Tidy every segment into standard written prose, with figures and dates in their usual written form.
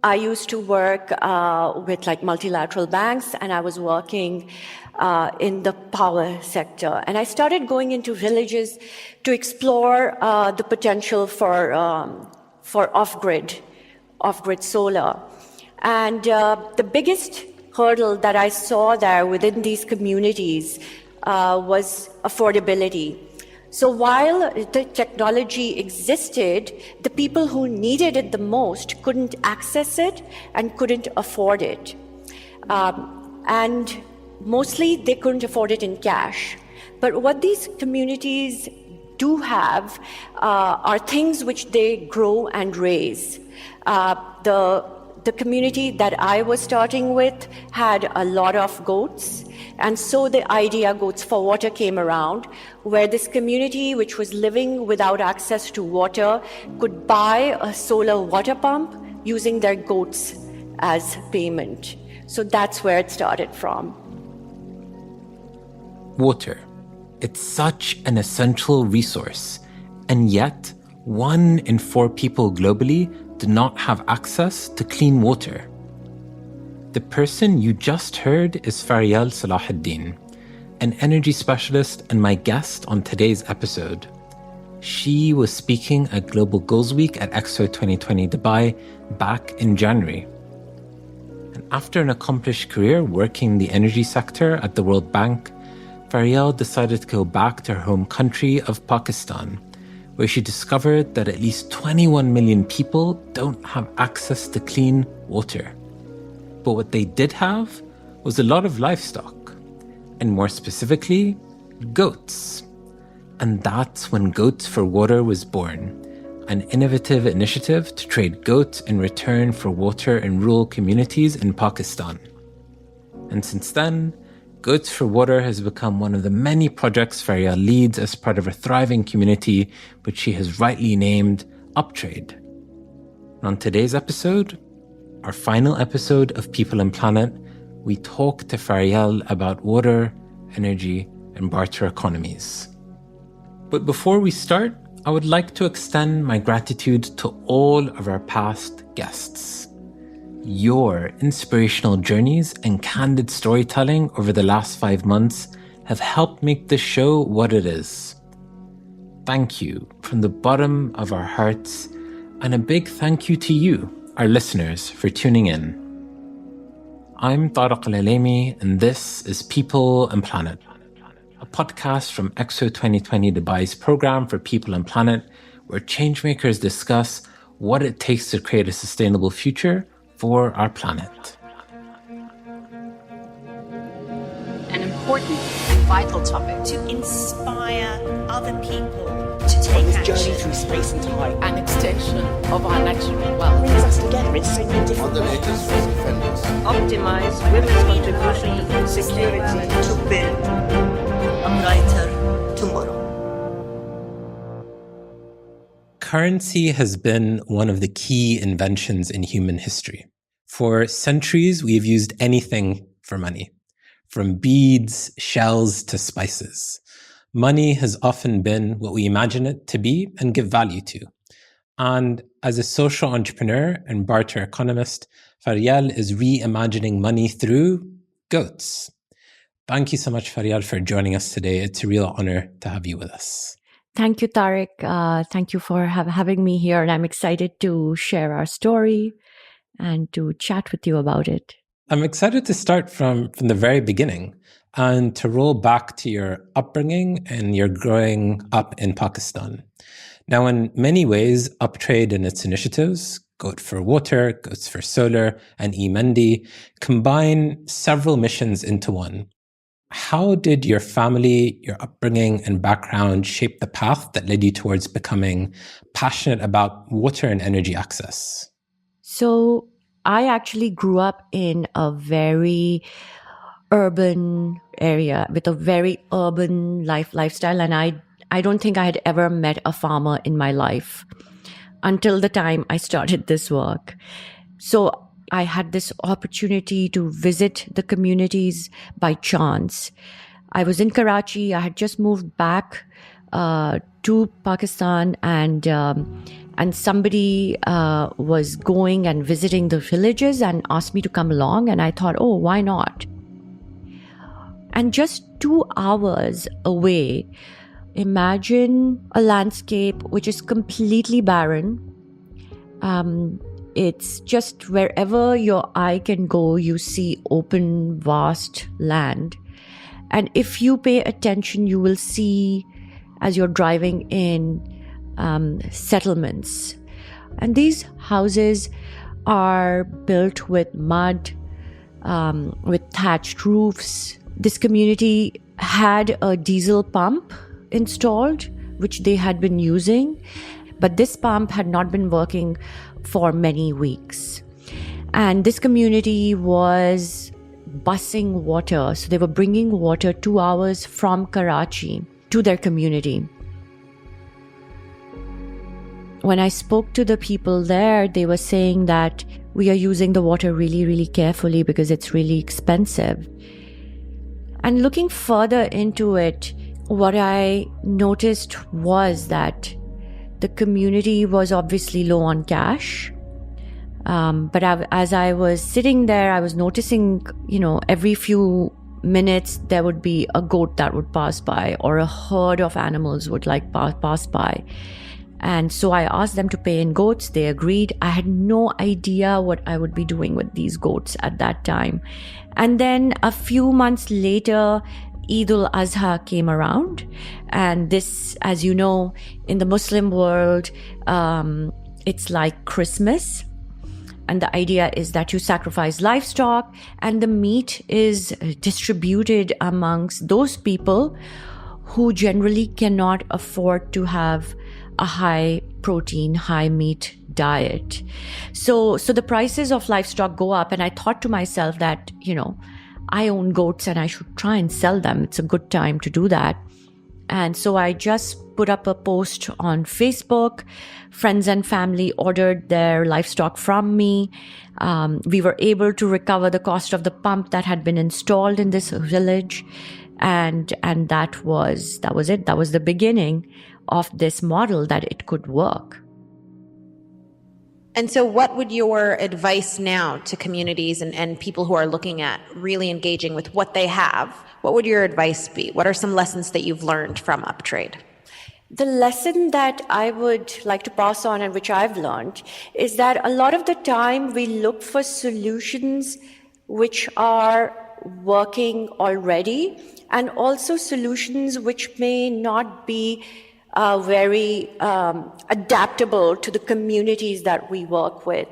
I used to work with like multilateral banks, and I was working in the power sector. And I started going into villages to explore the potential for off-grid solar. And the biggest hurdle that I saw there within these communities was affordability. So while the technology existed, the people who needed it the most couldn't access it and couldn't afford it. And mostly they couldn't afford it in cash. But what these communities do have are things which they grow and raise. The community that I was starting with had a lot of goats, and so the idea Goats for Water came around, where this community, which was living without access to water, could buy a solar water pump using their goats as payment. So that's where it started from. Water. It's such an essential resource, and yet 1 in 4 people globally do not have access to clean water. The person you just heard is Fariel Salahuddin, an energy specialist and my guest on today's episode. She was speaking at Global Goals Week at Expo 2020 Dubai back in January. And after an accomplished career working in the energy sector at the World Bank, Fariel decided to go back to her home country of Pakistan, where she discovered that at least 21 million people don't have access to clean water. But what they did have was a lot of livestock, and more specifically, goats. And that's when Goats for Water was born, an innovative initiative to trade goats in return for water in rural communities in Pakistan. And since then, Goats for Water has become one of the many projects Fariel leads as part of a thriving community, which she has rightly named Uptrade. And on today's episode, our final episode of People and Planet, we talk to Fariel about water, energy, and barter economies. But before we start, I would like to extend my gratitude to all of our past guests. Your inspirational journeys and candid storytelling over the last 5 months have helped make this show what it is. Thank you from the bottom of our hearts, and a big thank you to you, our listeners, for tuning in. I'm Tariq Al-Alemi, and this is People and Planet, a podcast from Expo 2020 Dubai's program for People and Planet, where changemakers discuss what it takes to create a sustainable future for our planet. An important and vital topic to inspire other people to take this action. journey through space and time. An extension of our natural wealth. Brings us together in so many different ways. Optimize women's contribution to security to build a brighter tomorrow. Currency has been one of the key inventions in human history. For centuries, we've used anything for money, from beads, shells, to spices. Money has often been what we imagine it to be and give value to. And as a social entrepreneur and barter economist, Fariel is reimagining money through goats. Thank you so much, Fariel, for joining us today. It's a real honor to have you with us. Thank you, Tariq. Thank you for having me here, and I'm excited to share our story and to chat with you about it. I'm excited to start from the very beginning and to roll back to your upbringing and your growing up in Pakistan. Now, in many ways, Uptrade and its initiatives, Goat for Water, Goats for Solar, and eMendi, combine several missions into one. How did your family, your upbringing, and background shape the path that led you towards becoming passionate about water and energy access? So I actually grew up in a very urban area with a very urban lifestyle, and I don't think I had ever met a farmer in my life until the time I started this work. So I had this opportunity to visit the communities by chance. I was in Karachi. I had just moved back to Pakistan, and And somebody was going and visiting the villages and asked me to come along. And I thought, oh, why not? And just 2 hours away, imagine a landscape which is completely barren. It's just wherever your eye can go, you see open, vast land. And if you pay attention, you will see, as you're driving in, settlements. And these houses are built with mud, with thatched roofs. This community had a diesel pump installed, which they had been using, but this pump had not been working for many weeks. And this community was busing water. So they were bringing water 2 hours from Karachi to their community. When I spoke to the people there, they were saying that we are using the water really, really carefully because it's really expensive. And looking further into it, what I noticed was that the community was obviously low on cash. But as I was sitting there, I was noticing, every few minutes there would be a goat that would pass by, or a herd of animals would pass by. And so I asked them to pay in goats. They agreed. I had no idea what I would be doing with these goats at that time. And then a few months later, Eid al-Azha came around. And this, as you know, in the Muslim world, it's like Christmas. And the idea is that you sacrifice livestock and the meat is distributed amongst those people who generally cannot afford to have a high protein, high meat diet. So the prices of livestock go up. And I thought to myself that, I own goats and I should try and sell them. It's a good time to do that. And so I just put up a post on Facebook. Friends and family ordered their livestock from me. We were able to recover the cost of the pump that had been installed in this village. And that was it. That was the beginning of this model, that it could work. And so what would your advice now to communities and people who are looking at really engaging with what they have, what would your advice be? What are some lessons that you've learned from Uptrade? The lesson that I would like to pass on, and which I've learned, is that a lot of the time we look for solutions which are working already, and also solutions which may not be very adaptable to the communities that we work with.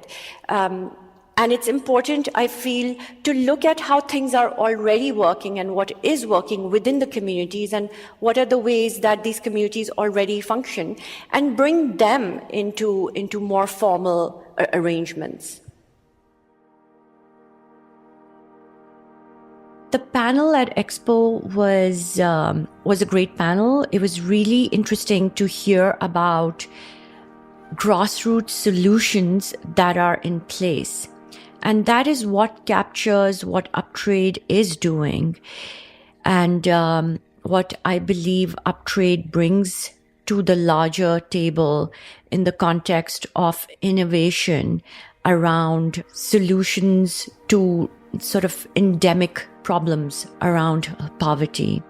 And it's important, I feel, to look at how things are already working and what is working within the communities and what are the ways that these communities already function, and bring them into more formal arrangements. The panel at Expo was a great panel. It was really interesting to hear about grassroots solutions that are in place. And that is what captures what Uptrade is doing. And what I believe Uptrade brings to the larger table in the context of innovation around solutions to sort of endemic problems around poverty.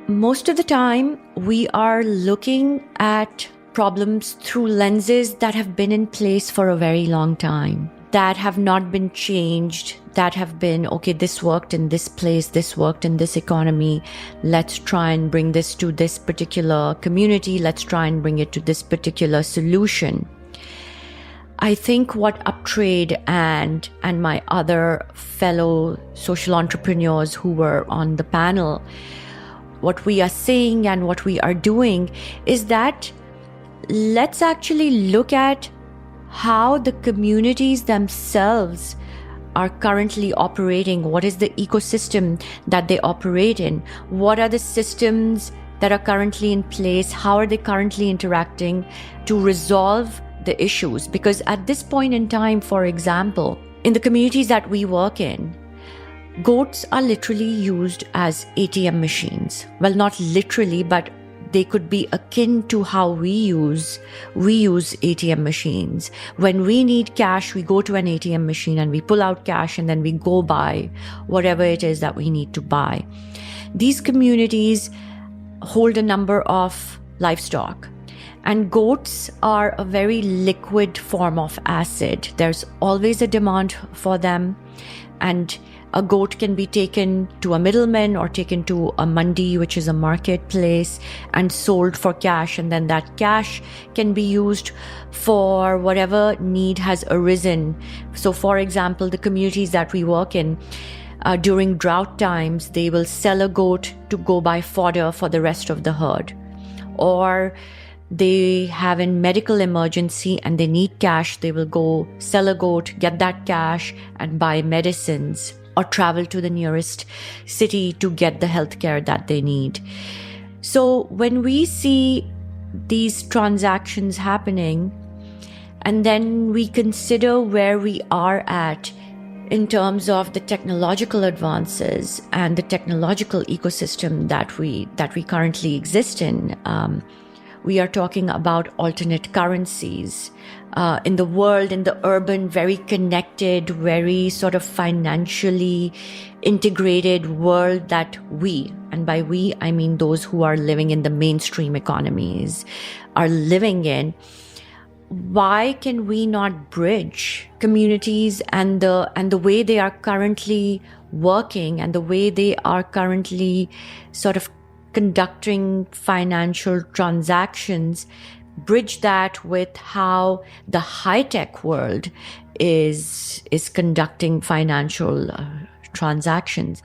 Most of the time, we are looking at problems through lenses that have been in place for a very long time, that have not been changed, that have been, okay, this worked in this place, this worked in this economy, let's try and bring this to this particular community, let's try and bring it to this particular solution. I think what Uptrade and my other fellow social entrepreneurs who were on the panel, what we are saying and what we are doing is that let's actually look at how the communities themselves are currently operating. What is the ecosystem that they operate in? What are the systems that are currently in place? How are they currently interacting to resolve the issues? Because at this point in time, for example, in the communities that we work in, goats are literally used as ATM machines. Well, not literally, but they could be akin to how we use ATM machines. When we need cash, we go to an ATM machine and we pull out cash, and then we go buy whatever it is that we need to buy. These communities hold a number of livestock, and goats are a very liquid form of acid. There's always a demand for them, and a goat can be taken to a middleman or taken to a mandi, which is a marketplace, and sold for cash. And then that cash can be used for whatever need has arisen. So, for example, the communities that we work in, during drought times, they will sell a goat to go buy fodder for the rest of the herd. Or they have a medical emergency and they need cash, they will go sell a goat, get that cash, and buy medicines, or travel to the nearest city to get the healthcare that they need. So when we see these transactions happening, and then we consider where we are at in terms of the technological advances and the technological ecosystem that we currently exist in, we are talking about alternate currencies. In the world, in the urban, very connected, very sort of financially integrated world that we, and by we, I mean those who are living in the mainstream economies, are living in. Why can we not bridge communities and the way they are currently working and the way they are currently sort of conducting financial transactions, bridge that with how the high-tech world is conducting financial transactions?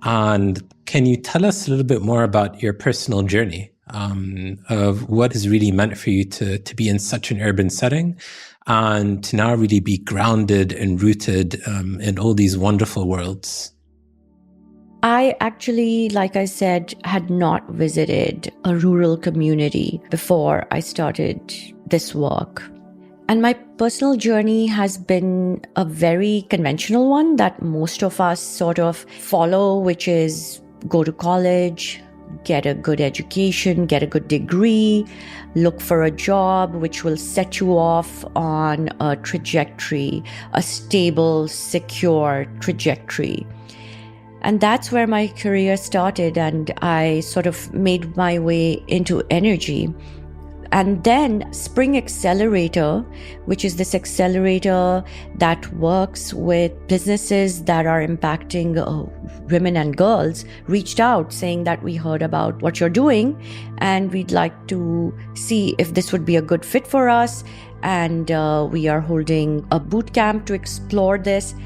And can you tell us a little bit more about your personal journey of what is really meant for you to be in such an urban setting and to now really be grounded and rooted in all these wonderful worlds? I actually, like I said, had not visited a rural community before I started this work. And my personal journey has been a very conventional one that most of us sort of follow, which is go to college, get a good education, get a good degree, look for a job which will set you off on a trajectory, a stable, secure trajectory. And that's where my career started, and I sort of made my way into energy. And then Spring Accelerator, which is this accelerator that works with businesses that are impacting women and girls, reached out saying that we heard about what you're doing and we'd like to see if this would be a good fit for us. And we are holding a boot camp to explore this.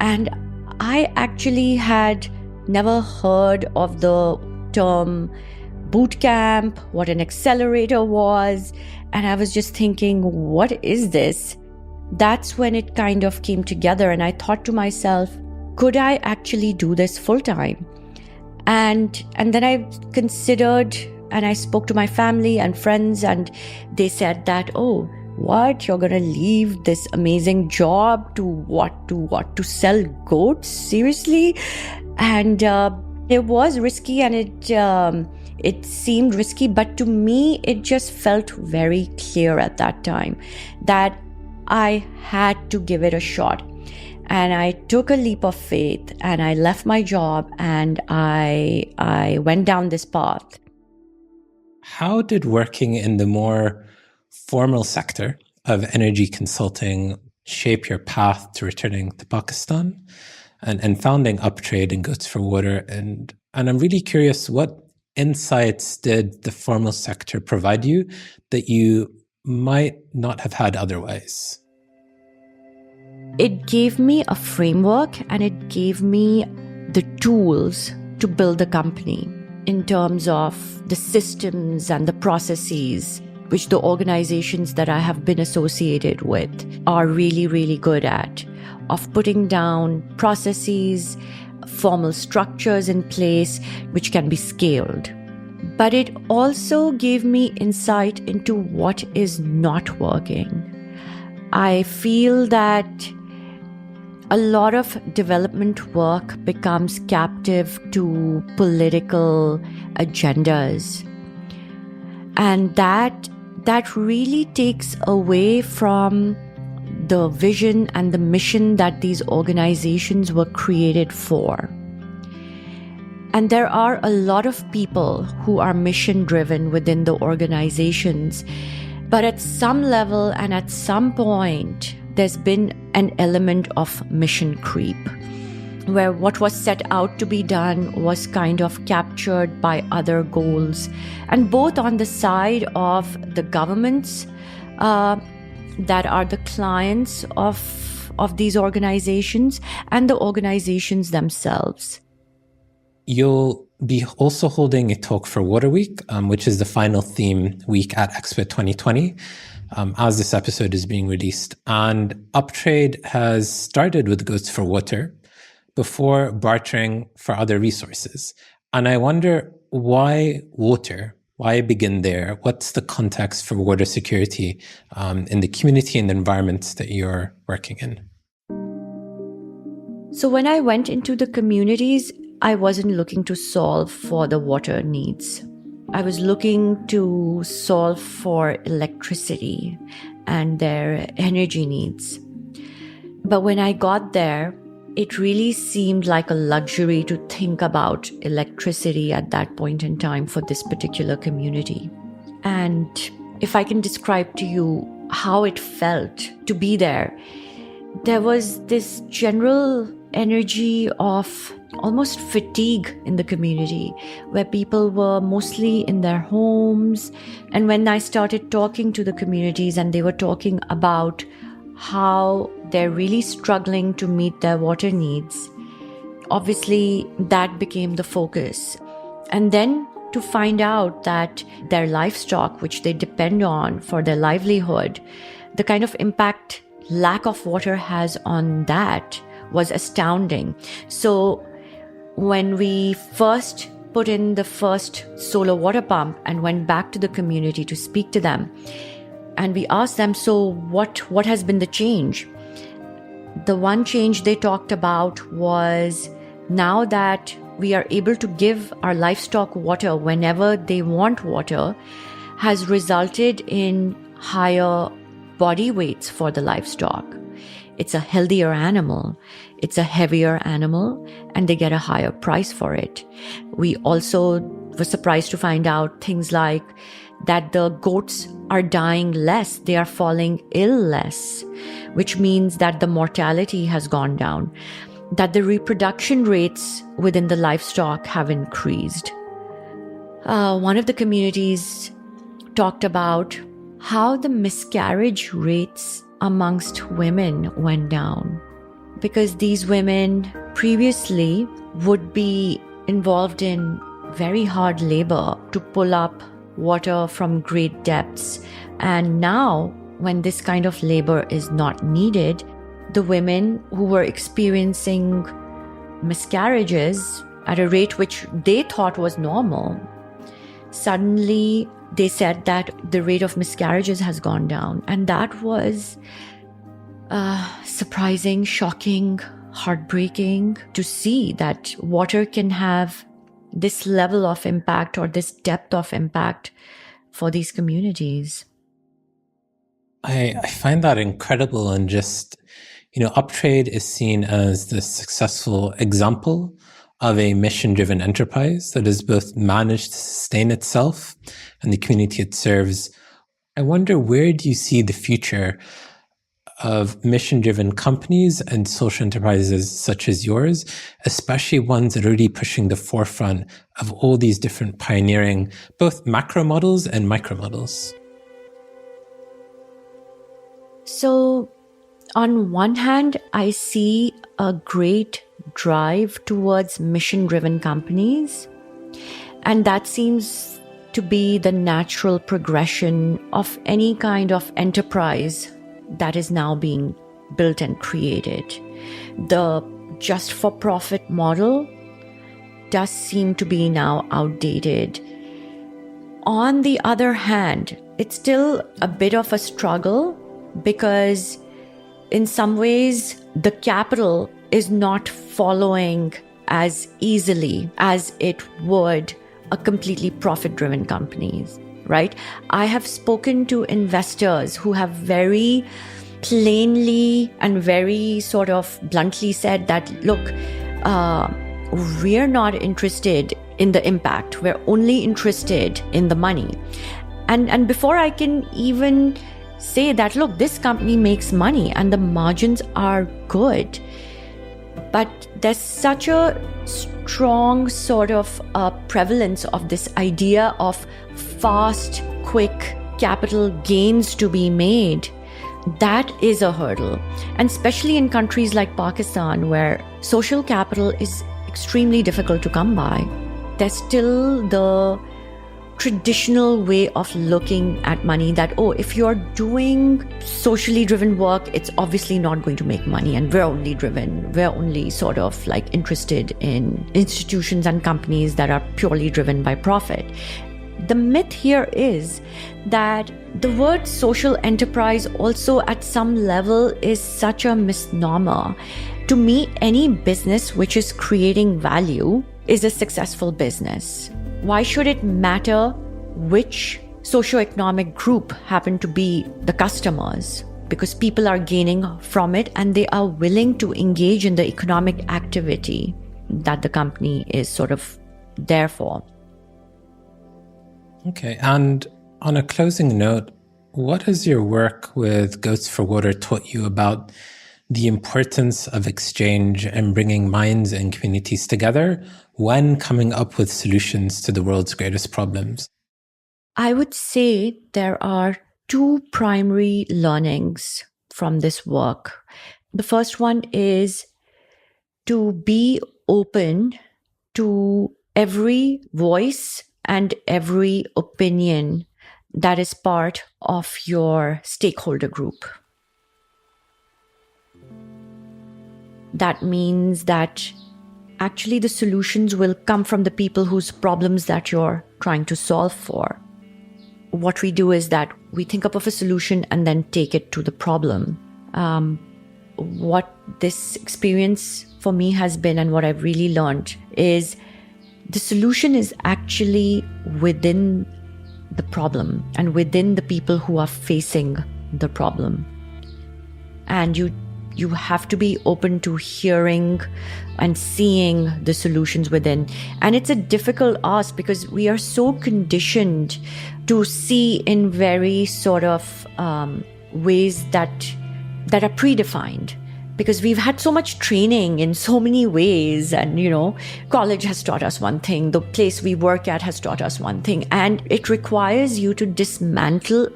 And I actually had never heard of the term boot camp, what an accelerator was, and I was just thinking, what is this? That's when it kind of came together, and I thought to myself, could I actually do this full time? And then I considered, and I spoke to my family and friends, and they said that, oh, what, you're gonna leave this amazing job to what, to sell goats? Seriously? And it was risky, and it seemed risky, but to me it just felt very clear at that time that I had to give it a shot. And I took a leap of faith, and I left my job, and I went down this path. How did working in the more formal sector of energy consulting shape your path to returning to Pakistan and founding Uptrade and Goats for Water? And I'm really curious, what insights did the formal sector provide you that you might not have had otherwise? It gave me a framework, and it gave me the tools to build a company in terms of the systems and the processes which the organizations that I have been associated with are really, really good at, of putting down processes, formal structures in place which can be scaled. But it also gave me insight into what is not working. I feel that a lot of development work becomes captive to political agendas. And that really takes away from the vision and the mission that these organizations were created for. And there are a lot of people who are mission driven within the organizations. But at some level and at some point, there's been an element of mission creep, where what was set out to be done was kind of captured by other goals. And both on the side of the governments that are the clients of these organizations and the organizations themselves. You'll be also holding a talk for Water Week, which is the final theme week at Expo 2020, as this episode is being released. And Uptrade has started with Goats for Water before bartering for other resources. And I wonder, why water? Why begin there? What's the context for water security in the community and the environments that you're working in? So when I went into the communities, I wasn't looking to solve for the water needs. I was looking to solve for electricity and their energy needs. But when I got there, it really seemed like a luxury to think about electricity at that point in time for this particular community. And if I can describe to you how it felt to be there, there was this general energy of almost fatigue in the community, where people were mostly in their homes. And when I started talking to the communities and they were talking about how they're really struggling to meet their water needs, obviously that became the focus. And then to find out that their livestock, which they depend on for their livelihood, the kind of impact lack of water has on that was astounding. So when we first put in the first solar water pump and went back to the community to speak to them, and we asked them, so what has been the change? The one change they talked about was, now that we are able to give our livestock water whenever they want water, has resulted in higher body weights for the livestock. It's a healthier animal, it's a heavier animal, and they get a higher price for it. We also were surprised to find out things like that the goats are dying less, they are falling ill less, which means that the mortality has gone down, that the reproduction rates within the livestock have increased. One of the communities talked about how the miscarriage rates amongst women went down, because these women previously would be involved in very hard labor to pull up water from great depths. And now, when this kind of labor is not needed, the women who were experiencing miscarriages at a rate which they thought was normal, suddenly they said that the rate of miscarriages has gone down. And that was surprising, shocking, heartbreaking to see that water can have this level of impact or this depth of impact for these communities. I find that incredible. And just, Uptrade is seen as the successful example of a mission-driven enterprise that has both managed to sustain itself and the community it serves. I wonder, where do you see the future of mission-driven companies and social enterprises such as yours, especially ones that are really pushing the forefront of all these different pioneering, both macro models and micro models? So, on one hand, I see a great drive towards mission-driven companies, and that seems to be the natural progression of any kind of enterprise that is now being built and created. The just-for-profit model does seem to be now outdated. On the other hand, it's still a bit of a struggle, because in some ways, the capital is not following as easily as it would a completely profit-driven companies, right? I have spoken to investors who have very plainly and very sort of bluntly said that, look, we're not interested in the impact. We're only interested in the money. And before I can even say that, look, this company makes money and the margins are good, but there's such a strong sort of prevalence of this idea of fast, quick capital gains to be made. That is a hurdle. And especially in countries like Pakistan, where social capital is extremely difficult to come by, there's still the traditional way of looking at money that, oh, if you're doing socially driven work, it's obviously not going to make money, and we're only sort of like interested in institutions and companies that are purely driven by profit. The myth here is that the word social enterprise also at some level is such a misnomer. To me, any business which is creating value is a successful business. Why should it matter which socioeconomic group happen to be the customers? Because people are gaining from it and they are willing to engage in the economic activity that the company is sort of there for. Okay, and on a closing note, what has your work with Goats for Water taught you about the importance of exchange and bringing minds and communities together when coming up with solutions to the world's greatest problems? I would say there are two primary learnings from this work. The first one is to be open to every voice and every opinion that is part of your stakeholder group. That means that actually the solutions will come from the people whose problems that you're trying to solve for. What we do is that we think up of a solution and then take it to the problem. What this experience for me has been, and what I've really learned, is the solution is actually within the problem and within the people who are facing the problem. And you have to be open to hearing and seeing the solutions within. And it's a difficult ask because we are so conditioned to see in very sort of ways that are predefined. Because we've had so much training in so many ways, and college has taught us one thing, the place we work at has taught us one thing, and it requires you to dismantle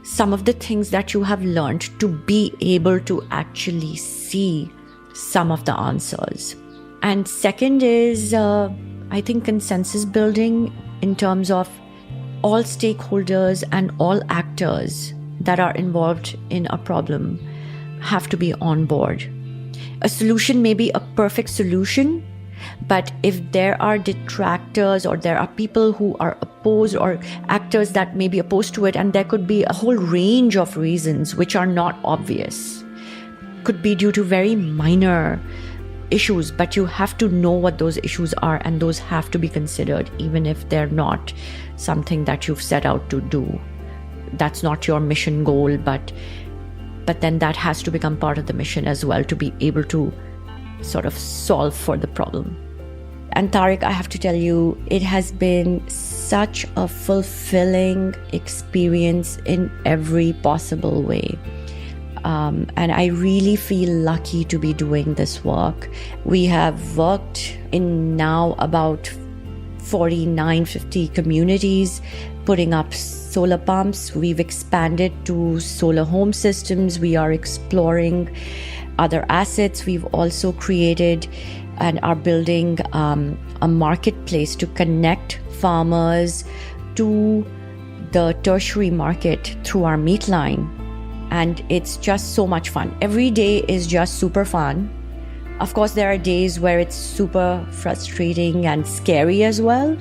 some of the things that you have learned to be able to actually see some of the answers. And second is, I think, consensus building in terms of all stakeholders and all actors that are involved in a problem have to be on board. A solution may be a perfect solution, but if there are detractors or there are people who are opposed or actors that may be opposed to it, and there could be a whole range of reasons which are not obvious, could be due to very minor issues, but you have to know what those issues are, and those have to be considered even if they're not something that you've set out to do. That's not your mission goal, but then that has to become part of the mission as well, to be able to sort of solve for the problem. And Tariq, I have to tell you, it has been such a fulfilling experience in every possible way. And I really feel lucky to be doing this work. We have worked in now about 49-50 communities, putting up solar pumps. We've expanded to solar home systems. We are exploring other assets. We've also created and are building a marketplace to connect farmers to the tertiary market through our meat line. And it's just so much fun. Every day is just super fun. Of course, there are days where it's super frustrating and scary as well,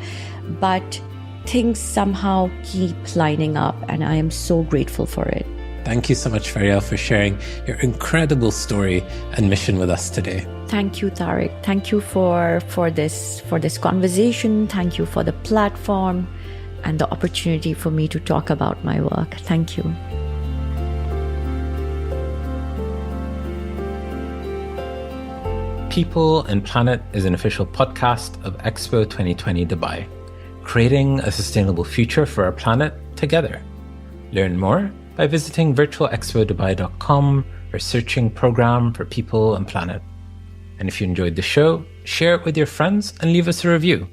but things somehow keep lining up, and I am so grateful for it. Thank you so much, Fariel, for sharing your incredible story and mission with us today. Thank you, Tariq. Thank you for this conversation. Thank you for the platform and the opportunity for me to talk about my work. Thank you. People and Planet is an official podcast of Expo 2020 Dubai, creating a sustainable future for our planet together. Learn more by visiting virtualexpodubai.com or searching Program for People and Planet. And if you enjoyed the show, share it with your friends and leave us a review.